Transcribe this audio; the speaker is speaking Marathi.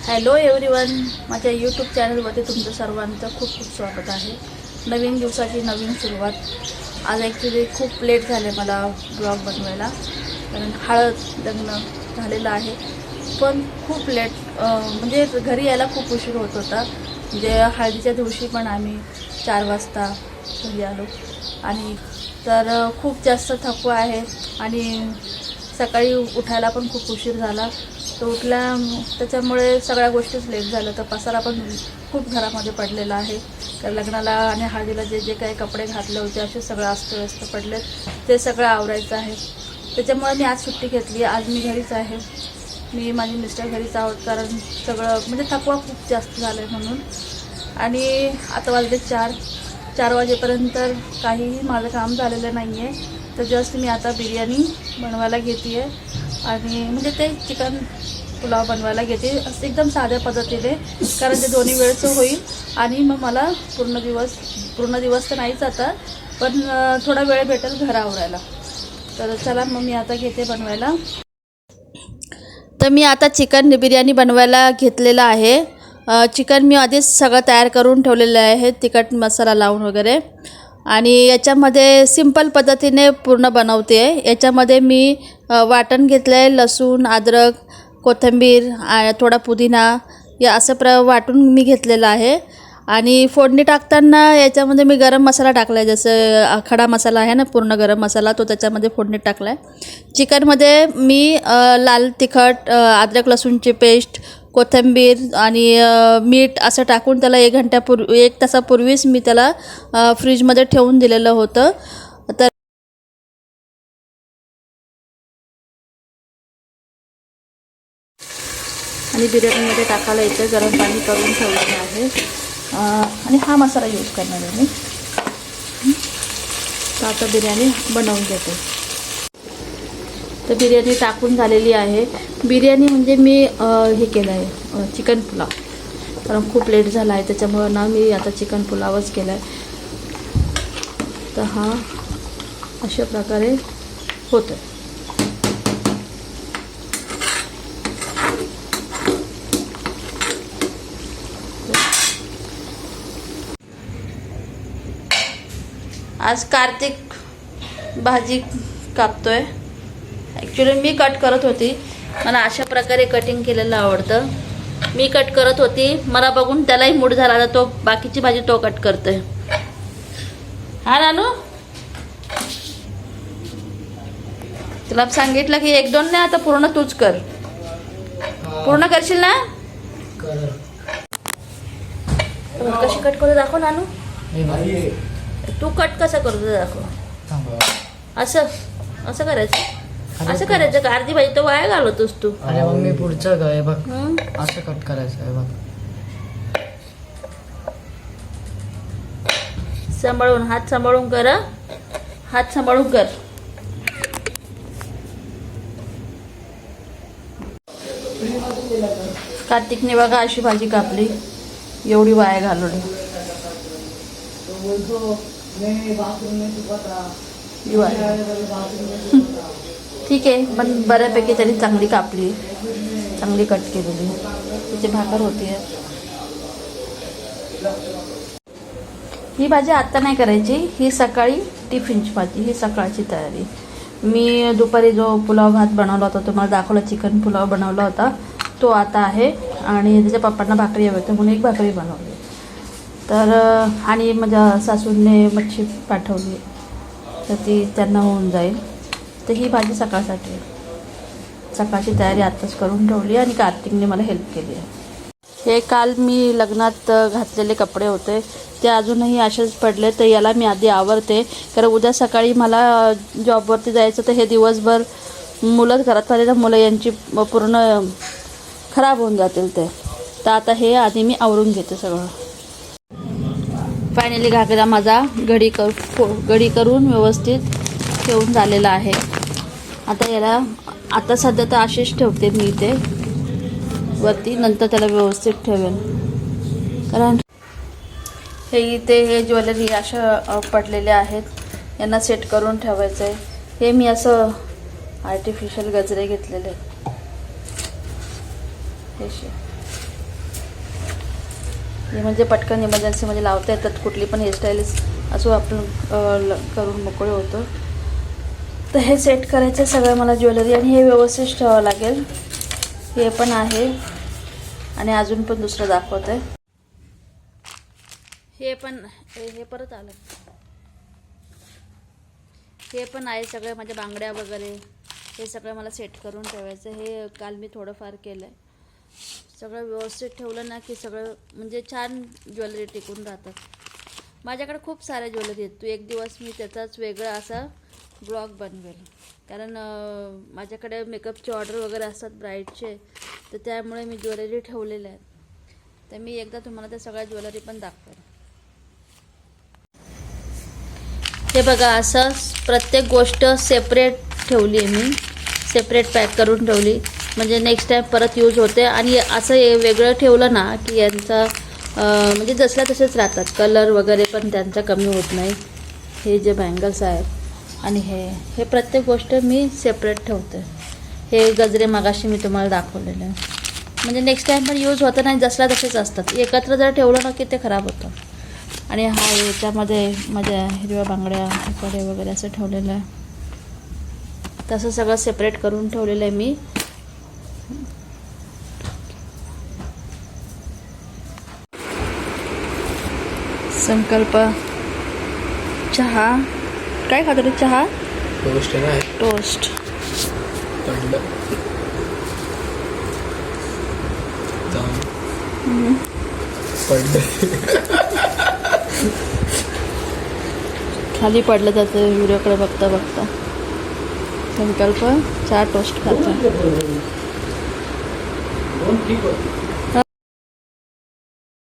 हॅलो एव्हरीवन, माझ्या यूट्यूब चॅनलमध्ये तुमचं सर्वांचं खूप खूप स्वागत आहे. नवीन दिवसाची नवीन सुरुवात. आज ॲक्च्युली खूप लेट झाले मला ब्लॉग बनवायला, कारण हळद लग्न झालेलं आहे. पण खूप लेट म्हणजे घरी यायला खूप उशीर होत होता. म्हणजे हळदीच्या दिवशी पण आम्ही 4 वाजता घरी आलो आणि तर खूप जास्त थकवा आहे आणि सकाळी उठायला पण खूप उशीर झाला. तो उठला त्याच्यामुळे सगळ्या गोष्टीच लेट झालं. तर पसारा पण खूप घरामध्ये पडलेला आहे. तर लग्नाला आणि हळदीला जे जे काही कपडे घातले होते असे सगळं अस्तव्यस्त पडलेत, ते सगळं आवरायचं आहे. त्याच्यामुळे मी आज सुट्टी घेतली. आज मी घरीच आहे. मी माझी मिस्टर घरीच आहोत, कारण सगळं म्हणजे थकवा खूप जास्त झाला आहे म्हणून. आणि आता वाजले 4 वाजेपर्यंत काहीही माझं काम झालेलं नाही आहे. तर जस्ट मी आता बिर्याणी बनवायला घेते आहे आणि म्हणजे ते चिकन पुलाव बनवायला घेते एकदम साध्या पद्धतीने, कारण ते दोन्ही वेळचं होईल आणि मग मला पूर्ण दिवस तर नाहीच आता, पण थोडा वेळ भेटेल घर आवरायला. तर चला मग मी आता घेते बनवायला. तर मी आता चिकन बिर्याणी बनवायला घेतलेलं आहे. चिकन मी आधीच सगळं तयार करून ठेवलेलं आहे, तिखट मसाला लावून वगैरे. आणि याच्यामध्ये सिंपल पद्धतीने पूर्ण बनवते. याच्यामध्ये मी वाटण घेतलं आहे, लसूण, अद्रक, कोथिंबीर, थोडा पुदिना या असं वाटून मी घेतलेलं आहे. आणि फोडणी टाकताना याच्यामध्ये मी गरम मसाला टाकला आहे, जसं खडा मसाला आहे ना, पूर्ण गरम मसाला, तो त्याच्यामध्ये फोडणी टाकला आहे. चिकनमध्ये मी लाल तिखट, अद्रक लसूणची पेस्ट, कोथिंबीर आणि मीठ असं टाकून त्याला 1 तासापूर्वीच मी त्याला फ्रीजमध्ये ठेवून दिलेलं होतं. तर आणि बिर्याणीमध्ये टाकायला इथे गरम पाणी करून ठेवलेलं आहे. आणि हा मसाला यूज करणार आहे मी. तर आता बिर्याणी बनवून घेते. तर बिर्याणी टाकून झालेली आहे. बिर्याणी म्हणजे मी हे केलं आहे चिकन पुलाव, कारण खूप लेट झाला आहे त्याच्यामुळं ना मी आता चिकन पुलावच केला आहे. तर हा अशा प्रकारे होतं. आज कार्तिक भाजी कापतोय. ॲक्च्युली मी कट करत होती, मला अशा प्रकारे कटिंग केलेलं आवडतं. मी कट करत होती, मला बघून त्यालाही मूड झाला, तर तो बाकीची भाजी तो कट करतोय. हा नानू, तुला सांगितलं की 1-2 नाही, आता पूर्ण तूच कर. पूर्ण करशील ना? कशी कट करू दाखव नानू. तू कट कसं करतो दाखव. असं करायचं का? अर्धी भाजी तर वाया घालवतोस तू. अरे मग मी पुढचं काय बघ, असं कट करायचं आहे बघ. सांभाळून, हात सांभाळून कर. हात सांभाळून कर. कार्तिकने बघा अशी भाजी कापली, एवढी वाया घालवली. ठीक आहे, पण बऱ्यापैकी तरी चांगली कापली, चांगली कट केलेली. तिची भाकर होती. ही भाजी आत्ता नाही करायची, ही सकाळी टिफिनची भाजी, ही सकाळची तयारी. मी दुपारी जो पुलाव भात बनवला होता, तुम्हाला दाखवला, चिकन पुलाव बनवला होता, तो आता आहे. आणि त्याच्या पप्पांना भाकरी हवी होती म्हणून 1 भाकरी बनवली. तर आणि माझ्या सासूने मच्छी पाठवली, तर ती त्यांना होऊन जाईल. तर ही भाजी सकाळसाठी आहे. सकाळची तयारी आत्ताच करून ठेवली आणि कार्तिकने मला हेल्प केली आहे. हे काल मी लग्नात घातलेले कपडे होते, ते अजूनही असेच पडले. तर याला मी आधी आवरते, कारण उद्या सकाळी मला जॉबवरती जायचं. तर हे दिवसभर मुलंच घरात आले तर मुलं यांची पूर्ण खराब होऊन जातील ते. तर आता हे आधी मी आवरून घेते सगळं. फायनली घागरा माझा घडी करून व्यवस्थित ठेवून झालेला आहे. आता याला सध्या तर अशीच ठेवते मी इथे वरती, नंतर त्याला व्यवस्थित ठेवेन. कारण हे ज्वेलरी अशा पडलेल्या आहेत, यांना सेट करून ठेवायचं आहे. हे मी असं आर्टिफिशियल गजरे घेतलेले आहेत. हे म्हणजे पटकन इमर्जन्सीमध्ये लावता येतात, कुठली पण हेअरस्टाईल्स असो आपण करून मोकळे होतो. तर हे सेट करायचं सगळं मला ज्वेलरी, आणि हे व्यवस्थित ठेवावं लागेल. हे पण आहे आणि अजून पण दुसरं दाखवते. हे पण हे परत आलं. हे पण आहे सगळे माझ्या बांगड्या वगैरे, हे सगळं मला सेट करून ठेवायचं. हे काल मी थोडंफार केलं आहे. सगळं व्यवस्थित ठेवलं ना की सगळं म्हणजे छान ज्वेलरी टिकून राहतात. माझ्याकडे खूप साऱ्या ज्वेलरी आहेत. तू एक दिवस मी त्याचाच वेगळा असा ब्लॉग बनवेल, कारण माझ्याकडे मेकअपचे ऑर्डर वगैरे असतात ब्राईडचे, तर त्यामुळे मी ज्वेलरी ठेवलेल्या आहेत. तर मी एकदा तुम्हाला त्या सगळ्या ज्वेलरी पण दाखवेल. हे बघा, असं प्रत्येक गोष्ट सेपरेट ठेवली आहे मी, सेपरेट पॅक करून ठेवली, म्हणजे नेक्स्ट टाईम परत यूज होते. आणि असं हे वेगळं ठेवलं ना की यांचा म्हणजे जसल्या तसेच राहतात, कलर वगैरे पण त्यांचा कमी होत नाही. हे जे बँगल्स आहेत आणि हे प्रत्येक गोष्ट मी सेपरेट ठेवते. हे गजरे मगाशी मी तुम्हाला दाखवलेले, म्हणजे नेक्स्ट टाईम पण यूज होतं नाही, जसल्या तसेच असतात. एकत्र जर ठेवलं ना की ते खराब होतं. आणि हा याच्यामध्ये माझ्या हिरव्या बांगड्या इकडे वगैरे असं ठेवलेलं आहे. तसं सगळं सेपरेट करून ठेवलेलं आहे मी. संकल्प चहा काय खातो रे? चहा टोस्ट आहे ना, टोस्ट. पडलं खाली पडलं जातं व्हिडिओकडे बघता बघता. संकल्प चहा टोस्ट खातो. ठीक होतं.